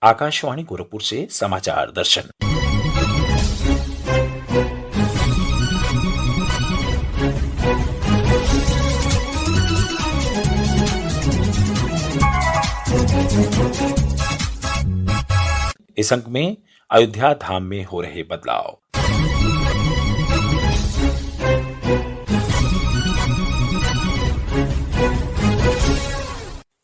आकाशवाणी गोरखपुर से समाचार दर्शन। इस अंक में अयोध्या धाम में हो रहे बदलाव।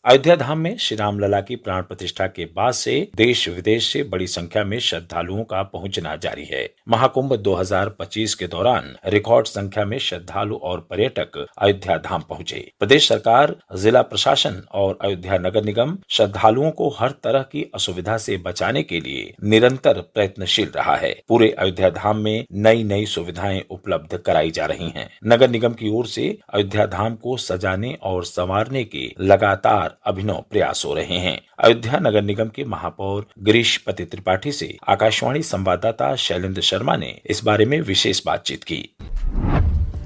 अयोध्या धाम में श्री राम लला की प्राण प्रतिष्ठा के बाद से देश विदेश से बड़ी संख्या में श्रद्धालुओं का पहुंचना जारी है। महाकुंभ 2025 के दौरान रिकॉर्ड संख्या में श्रद्धालु और पर्यटक अयोध्या धाम पहुंचे। प्रदेश सरकार, जिला प्रशासन और अयोध्या नगर निगम श्रद्धालुओं को हर तरह की असुविधा से बचाने के लिए निरंतर प्रयत्नशील रहा है। पूरे अयोध्या धाम में नई नई सुविधाएं उपलब्ध कराई जा रही हैं। नगर निगम की ओर से अयोध्या धाम को सजाने और संवारने के लगातार अभिनव प्रयास हो रहे हैं। अयोध्या नगर निगम के महापौर गिरीशपति त्रिपाठी से आकाशवाणी संवाददाता शैलेंद्र शर्मा ने इस बारे में विशेष बातचीत की।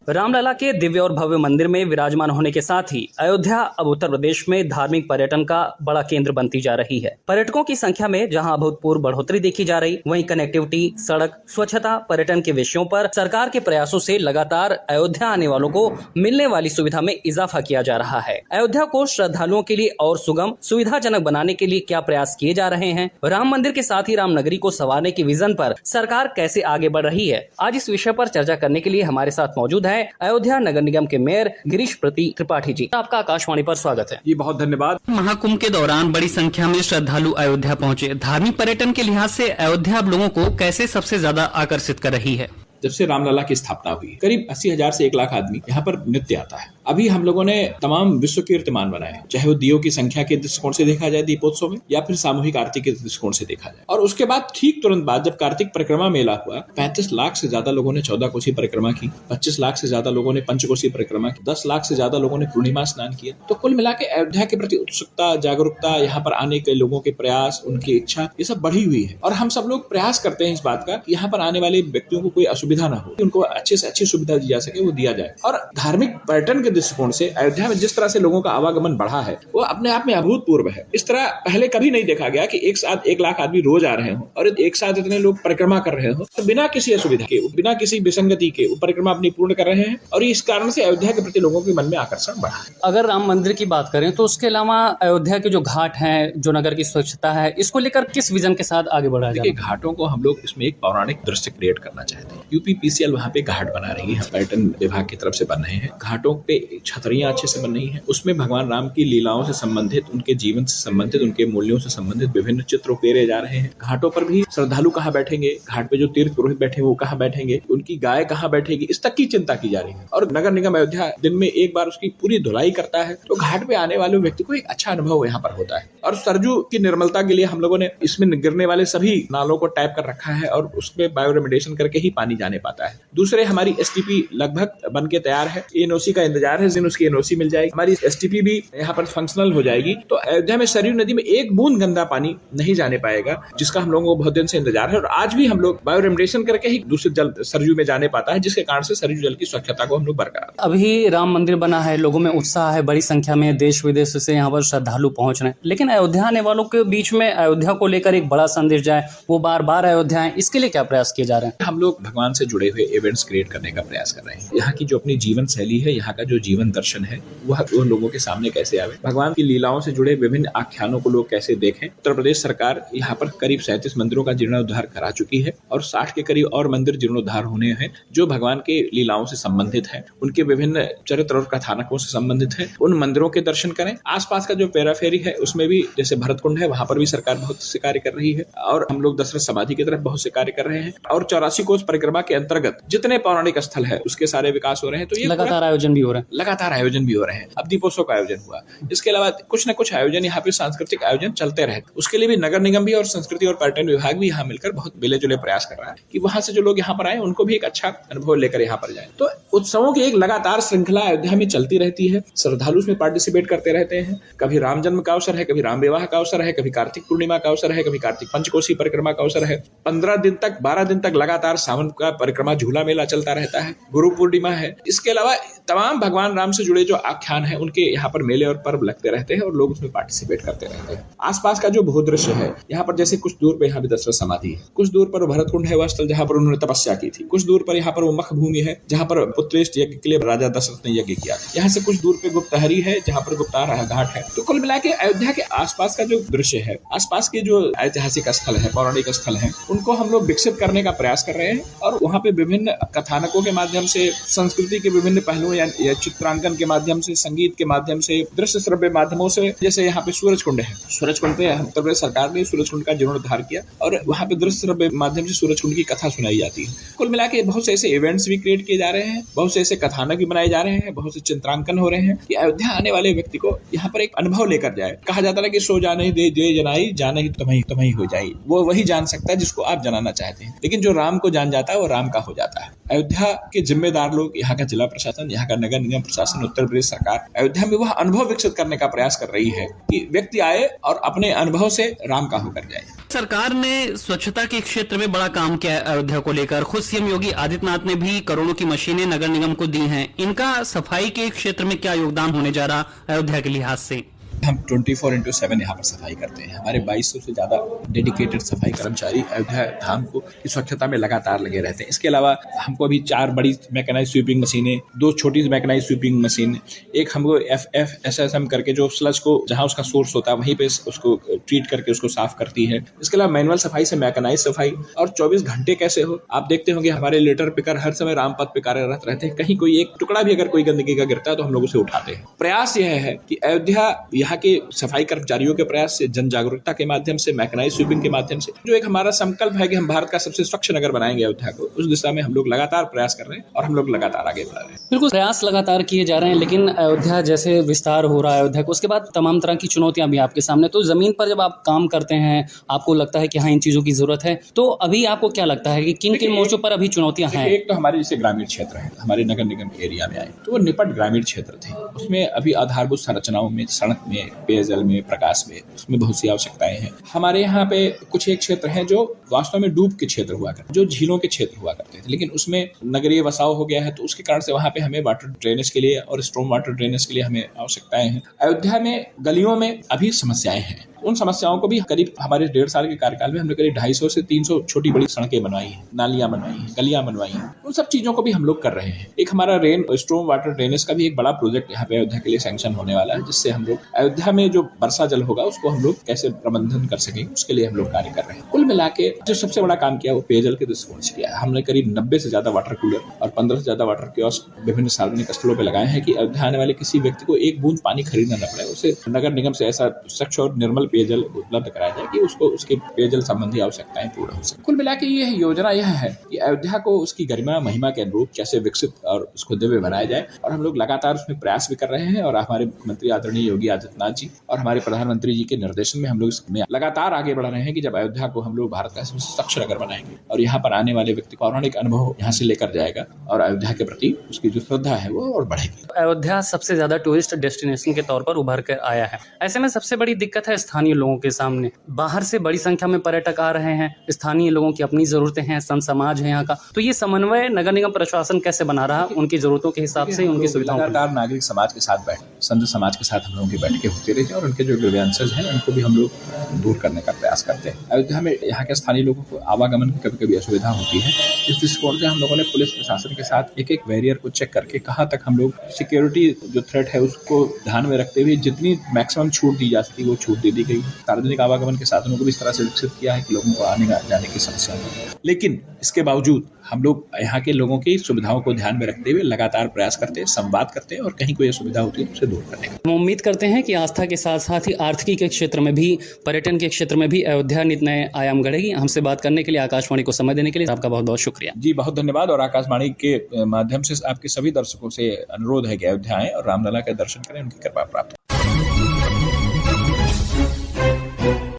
रामलला के दिव्य और भव्य मंदिर में विराजमान होने के साथ ही अयोध्या अब उत्तर प्रदेश में धार्मिक पर्यटन का बड़ा केंद्र बनती जा रही है। पर्यटकों की संख्या में जहां अभूतपूर्व बढ़ोतरी देखी जा रही, वहीं कनेक्टिविटी, सड़क, स्वच्छता, पर्यटन के विषयों पर सरकार के प्रयासों से लगातार अयोध्या आने वालों को मिलने वाली सुविधा में इजाफा किया जा रहा है। अयोध्या को श्रद्धालुओं के लिए और सुगम, सुविधाजनक बनाने के लिए क्या प्रयास किए जा रहे हैं, राम मंदिर के साथ ही राम नगरी को संवारने के विजन पर सरकार कैसे आगे बढ़ रही है, आज इस विषय पर चर्चा करने के लिए हमारे साथ मौजूद है अयोध्या नगर निगम के मेयर गिरीशपति त्रिपाठी जी। आपका आकाशवाणी पर स्वागत है। जी बहुत धन्यवाद। महाकुंभ के दौरान बड़ी संख्या में श्रद्धालु अयोध्या पहुंचे। धार्मिक पर्यटन के लिहाज से अयोध्या अब लोगों को कैसे सबसे ज्यादा आकर्षित कर रही है? जब से रामलला की स्थापना हुई, करीब 80,000 से 1 लाख आदमी यहाँ पर नित्य आता है। अभी हम लोगों ने तमाम विश्व कीर्तिमान बनाए, चाहे वो दियों की संख्या के दृष्टिकोण से देखा जाए दीपोत्सव में, या फिर सामूहिक आरती के दृष्टिकोण से देखा जाए। और उसके बाद ठीक तुरंत बाद जब कार्तिक परिक्रमा मेला हुआ, 35 लाख से ज्यादा लोगों ने 14 कोसी परिक्रमा की, 25 लाख से ज्यादा लोगों ने पंचकोसी परिक्रमा की, 10 लाख से ज्यादा लोगों ने पूर्णिमा स्नान किया। तो कुल मिला के अयोध्या के प्रति उत्सुकता, जागरूकता, यहाँ पर आने के लोगों के प्रयास, उनकी इच्छा, ये सब बढ़ी हुई है। और हम सब लोग प्रयास करते हैं इस बात का कि यहाँ पर आने वाले व्यक्तियों को कोई असुविधा ना हो, उनको अच्छे से अच्छी सुविधा दी जा सके, वो दिया जाए। और धार्मिक पर्यटन के दृष्टिकोण से अयोध्या में जिस तरह से लोगों का आवागमन बढ़ा है, वो अपने आप में अभूतपूर्व है। इस तरह पहले कभी नहीं देखा गया कि एक साथ 1 लाख आदमी रोज आ रहे हो और एक साथ इतने लोग परिक्रमा कर रहे हो, तो बिना किसी असुविधा के, बिना किसी विसंगति के परिक्रमा अपनी पूर्ण कर रहे हैं। और इस कारण से अयोध्या के प्रति लोगों के मन में आकर्षण बढ़ा है। अगर राम मंदिर की बात करें तो उसके अलावा अयोध्या के जो घाट हैं, जो नगर की स्वच्छता है, इसको लेकर किस विजन के साथ आगे बढ़ा जाए? घाटों को हम लोग इसमें एक पौराणिक दृश्य क्रिएट करना चाहते हैं। यूपीपीसीएल वहाँ पे घाट बना रही है, पर्यटन विभाग की तरफ से बन रहे हैं। घाटों पे छतरियां अच्छे से बन रही हैं, उसमें भगवान राम की लीलाओं से संबंधित, उनके जीवन से संबंधित, उनके मूल्यों से संबंधित विभिन्न चित्र उकेरे जा रहे हैं। घाटों पर भी श्रद्धालु कहाँ बैठेंगे, घाट पे जो तीर्थ पुरोहित बैठे वो कहाँ बैठेंगे, उनकी गाय कहाँ बैठेगी, इस तक की चिंता की जा रही है। और नगर निगम अयोध्या दिन में एक बार उसकी पूरी धुलाई करता है, तो घाट पे आने वाले व्यक्ति को एक अच्छा अनुभव यहाँ पर होता है। और सरजू की निर्मलता के लिए हम लोगों ने इसमें गिरने वाले सभी नालों को टैप कर रखा है और उसमें बायोरेमिडेशन करके ही पानी जाने पाता है। दूसरे, हमारी एसटीपी लगभग बन के तैयार है, एनओसी का इंतजार है, जिन उसकी एनओसी मिल जाएगी, हमारी एसटीपी भी यहाँ पर फंक्शनल हो जाएगी। तो अयोध्या में सरयू नदी में एक बूंद गंदा पानी नहीं जाने पाएगा, जिसका हम लोगों को बहुत दिन से इंतजार है। और आज भी हम लोग बायोरेमिडेशन करके ही दूषित जल सरयू में जाने पाता है, जिसके कारण से सरयू जल की स्वच्छता को हम लोग बरकरार। अभी राम मंदिर बना है, लोगों में उत्साह है, बड़ी संख्या में देश विदेश से यहाँ पर श्रद्धालु पहुंच रहे हैं, लेकिन अयोध्या आने वालों के बीच में अयोध्या को लेकर एक बड़ा संदेश जाए, वो बार बार अयोध्या आए, इसके लिए क्या प्रयास किए जा रहे हैं? हम लोग भगवान से जुड़े हुए इवेंट्स क्रिएट करने का प्रयास कर रहे हैं। यहाँ की जो अपनी जीवन शैली है, यहाँ का जो जीवन दर्शन है, वह लोगों के सामने कैसे आवे, भगवान की लीलाओं से जुड़े विभिन्न आख्यानों को लोग कैसे देखें। उत्तर प्रदेश सरकार यहाँ पर करीब 37 मंदिरों का जीर्णोद्धार करा चुकी है और 60 के करीब और मंदिर जीर्णोद्धार होने हैं, जो भगवान के लीलाओं से संबंधित है, उनके विभिन्न चरित्र और कथानकों से संबंधित है। उन मंदिरों के दर्शन करें। आसपास का जो पेराफेरी है उसमें भी, जैसे भरत कुंड है, वहां पर भी सरकार बहुत से कार्य कर रही है और हम लोग दशरथ समाधि की तरफ बहुत से कार्य कर रहे हैं। और 84 कोस परिक्रमा के अंतर्गत जितने पौराणिक स्थल है उसके सारे विकास हो रहे हैं। तो ये लगातार आयोजन भी हो रहे हैं, लगातार आयोजन भी हो रहे हैं। अब दीपोत्सव का आयोजन हुआ, इसके अलावा कुछ न कुछ आयोजन यहाँ पे सांस्कृतिक आयोजन चलते रहे। उसके लिए भी नगर निगम भी और संस्कृति और पर्यटन विभाग भी यहाँ मिलकर बहुत मिले जुले प्रयास कर रहा है कि वहां से जो लोग यहाँ पर आए उनको भी एक अच्छा अनुभव लेकर यहाँ पर जाए। तो उत्सवों की एक लगातार श्रृंखला अयोध्या में चलती रहती है, श्रद्धालु उसमें पार्टिसिपेट करते रहते हैं। कभी राम जन्म का अवसर है, कभी राम विवाह का अवसर है, कभी कार्तिक पूर्णिमा का अवसर है, कभी कार्तिक पंचकोसी परिक्रमा का अवसर है। 15 दिन तक, 12 दिन तक लगातार सावन का परिक्रमा झूला मेला चलता रहता है, गुरु पूर्णिमा है। इसके अलावा तमाम भगवान राम से जुड़े जो आख्यान है उनके यहाँ पर मेले और पर्व लगते रहते हैं और लोग उसमें पार्टिसिपेट करते रहते हैं। आसपास का जो भूदृश्य है, यहाँ पर जैसे कुछ दूर पे यहाँ पे दशरथ समाधि है, कुछ दूर पर भरतकुंड है वह स्थल जहाँ पर उन्होंने तपस्या की थी, कुछ दूर पर यहाँ पर वो मख भूमि है जहाँ पर पुत्रेष्ट यज्ञ के लिए राजा दशरथ ने यज्ञ किया। यहाँ से कुछ दूर पे गुप्तहरी है जहाँ पर गुप्तार घाट है। तो कुल मिला के अयोध्या के आसपास का जो दृश्य है, आसपास के जो ऐतिहासिक स्थल है, पौराणिक स्थल है, उनको हम लोग विकसित करने का प्रयास कर रहे हैं और वहाँ पे विभिन्न कथानकों के माध्यम से, संस्कृति के विभिन्न पहलुओं या चित्रांकन के माध्यम से, संगीत के माध्यम से, दृश्य श्रव्य माध्यमों से, जैसे यहाँ पे सूरजकुंड है, सूरजकुंड पे उत्तर प्रदेश सरकार ने सूरजकुंड का जीर्णोद्धार किया और वहाँ पे दृश्य श्रव्य माध्यम से सूरजकुंड की कथा सुनाई जाती है। कुल मिला के बहुत से ऐसे इवेंट्स भी क्रिएट किए जा रहे हैं, बहुत से ऐसे कथानक भी बनाए जा रहे हैं, बहुत से चित्रांकन हो रहे हैं कि अयोध्या आने वाले व्यक्ति को यहाँ पर एक अनुभव लेकर जाए। कहा जाता है कि सो जाने दे जनाई, जाना ही तुम्हें हो जाए। वो वही जान सकता है जिसको आप जनाना चाहते हैं, लेकिन जो राम को जान जाता है वो राम का हो जाता है। अयोध्या के जिम्मेदार लोग, यहाँ का जिला प्रशासन, यहाँ का नगर निगम प्रशासन, उत्तर प्रदेश सरकार अयोध्या में वह अनुभव विकसित करने का प्रयास कर रही है कि व्यक्ति आए और अपने अनुभव से राम का होकर जाए। सरकार ने स्वच्छता के क्षेत्र में बड़ा काम किया है अयोध्या को लेकर। खुद सीएम योगी आदित्यनाथ ने भी करोड़ों की मशीनें नगर निगम को दी हैं। इनका सफाई के क्षेत्र में क्या योगदान होने जा रहा अयोध्या के लिहाज से? हम 24/7 यहाँ पर सफाई करते हैं। हमारे 2200 से ज्यादा डेडिकेटेड सफाई कर्मचारी अयोध्या धाम को स्वच्छता में लगातार लगे रहते हैं। इसके अलावा हमको अभी 4 बड़ी मैकेनाइज स्वीपिंग मशीनें, 2 छोटी मैकेनाइज स्वीपिंग मशीन, एक हमको FFSSM करके जो स्लज को जहाँ उसका सोर्स होता है वहीं पे उसको ट्रीट करके उसको साफ करती है। इसके अलावा मैनुअल सफाई से मैकेनाइज सफाई, और 24 घंटे कैसे हो, आप देखते होंगे हमारे लेटर पिकर हर समय रामपथ पे कार्यरत रहते हैं। कहीं कोई एक टुकड़ा भी अगर कोई गंदगी का गिरता है तो हम लोग उसे उठाते हैं। प्रयास यह है कि अयोध्या यहाँ के सफाई कर्मचारियों के प्रयास से, जन जागरूकता के माध्यम से, मैकेनाइज स्वीपिंग के माध्यम से, जो एक हमारा संकल्प है कि हम भारत का सबसे स्वच्छ नगर बनाएंगे अयोध्या को, उस दिशा में हम लोग लगातार प्रयास कर रहे हैं और हम लोग लगातार आगे बढ़ रहे हैं। बिल्कुल, प्रयास लगातार किए जा रहे हैं, लेकिन अयोध्या जैसे विस्तार हो रहा है अयोध्या को, उसके बाद तमाम तरह की चुनौतियां भी आपके सामने। तो जमीन पर जब आप काम करते हैं, आपको लगता है कि हाँ इन चीजों की जरूरत है, तो अभी आपको क्या लगता है कि किन किन मोर्चों पर अभी चुनौतियां हैं? एक तो हमारे जैसे ग्रामीण क्षेत्र है, हमारे नगर निगम के एरिया में आए तो वो निपट ग्रामीण क्षेत्र थे, उसमें अभी आधारभूत संरचनाओं में, सड़क में, पेयजल में, प्रकाश में, उसमें बहुत सी आवश्यकताएं हैं। हमारे यहाँ पे कुछ एक क्षेत्र हैं जो वास्तव में डूब के क्षेत्र हुआ करते, जो झीलों के क्षेत्र हुआ करते थे, लेकिन उसमें नगरीय बसाव हो गया है, तो उसके कारण से वहाँ पे हमें वाटर ड्रेनेज के लिए और स्टॉर्म वाटर ड्रेनेज के लिए हमें आवश्यकताएं हैं। अयोध्या में गलियों में अभी समस्याएं हैं, उन समस्याओं को भी करीब हमारे 1.5 साल के कार्यकाल में हमने करीब 250 से 300 छोटी बड़ी सड़कें बनवाई हैं, नालियां बनवाई हैं, गलियां बनवाई हैं। उन सब चीजों को भी हम लोग कर रहे हैं। एक हमारा रेन स्टॉर्म वाटर ड्रेनेज का भी एक बड़ा प्रोजेक्ट यहाँ पे अयोध्या के लिए सैंक्शन होने वाला है, जिससे हम लोग अयोध्या में जो वर्षा जल होगा उसको हम लोग कैसे प्रबंधन कर सकें, उसके लिए हम लोग कार्य कर रहे हैं। कुल मिला के जो सबसे बड़ा काम किया वो पेयजल के दृष्टिकोण से किया है। हमने करीब 90 से ज्यादा वाटर कूलर और 15 से ज्यादा वाटर कियोस्क विभिन्न सार्वजनिक स्थलों पर लगाए हैं कि अयोध्या आने वाले किसी व्यक्ति को एक बूंद पानी खरीदना न पड़े, उसे नगर निगम से ऐसा स्वच्छ और निर्मल पेयजल उपलब्ध कराया जाए कि उसको उसके पेयजल संबंधी आवश्यकताएं पूर्ण हो सके। कुल मिला के ये योजना यह है कि अयोध्या को उसकी गरिमा महिमा के अनुरूप कैसे विकसित और उसको दिव्य बनाया जाए, और हम लोग लगातार उसमें प्रयास भी कर रहे हैं। और हमारे मुख्यमंत्री आदरणीय योगी आदित्यनाथ जी और हमारे प्रधानमंत्री जी के निर्देशन में हम लोग इसमें लगातार आगे बढ़ रहे हैं कि जब अयोध्या को हम लोग भारत का सबसे स्वच्छ नगर बनाएंगे और यहाँ पर आने वाले व्यक्ति को पौराणिक अनुभव यहाँ से लेकर जाएगा और अयोध्या के प्रति उसकी जो श्रद्धा है वो और बढ़ेगी। अयोध्या सबसे ज्यादा टूरिस्ट डेस्टिनेशन के तौर पर उभर कर आया है। ऐसे में सबसे बड़ी दिक्कत है स्थानीय लोगों के सामने। बाहर से बड़ी संख्या में पर्यटक आ रहे हैं, स्थानीय लोगों की अपनी जरूरतें हैं, संत समाज है यहाँ का, तो ये समन्वय नगर निगम प्रशासन कैसे बना रहा है उनकी जरूरतों के हिसाब से, उनकी सुविधाओं लगातार नागरिक समाज के साथ संत समाज के साथ हम लोगों की बैठकें होती रही और उनके जो ग्रीवेंसेस हैं उनको भी हम लोग दूर करने का प्रयास करते हैं। अयोध्या में यहाँ के स्थानीय लोगों को आवागमन की कभी कभी असुविधा होती है, इस दृष्टिकोण से हम लोगों ने पुलिस प्रशासन के साथ एक एक बैरियर को चेक करके कहाँ तक हम लोग सिक्योरिटी जो थ्रेट है उसको ध्यान में रखते हुए जितनी मैक्सिमम छूट दी जा सकती है वो छूट दे दी गई। सार्वजनिक आवागमन के साधनों को भी इस तरह से विकसित किया है कि लोगों को आने जाने की समस्या हो, लेकिन इसके बावजूद हम लोग यहाँ के लोगों की सुविधाओं को ध्यान में रखते हुए लगातार प्रयास करते हैं, संवाद करते हैं और कहीं कोई असुविधा होती है तो उसे दूर करने का। हम उम्मीद करते हैं कि आस्था के साथ साथ ही आर्थिकी के क्षेत्र में भी, पर्यटन के क्षेत्र में भी अयोध्या नित नए आयाम गढ़ेगी। हमसे बात करने के लिए, आकाशवाणी को समय देने के लिए आपका बहुत बहुत शुक्रिया। जी बहुत धन्यवाद। और आकाशवाणी के माध्यम से आपके सभी दर्शकों से अनुरोध है कि अयोध्या आएं और रामलला के दर्शन करें, उनकी कृपा प्राप्त।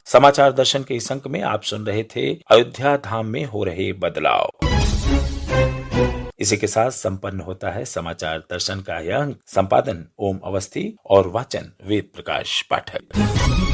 समाचार दर्शन के इस अंक में आप सुन रहे थे अयोध्या धाम में हो रहे बदलाव। इसी के साथ संपन्न होता है समाचार दर्शन का यह अंक। संपादन ओम अवस्थी और वाचन वेद प्रकाश पाठक।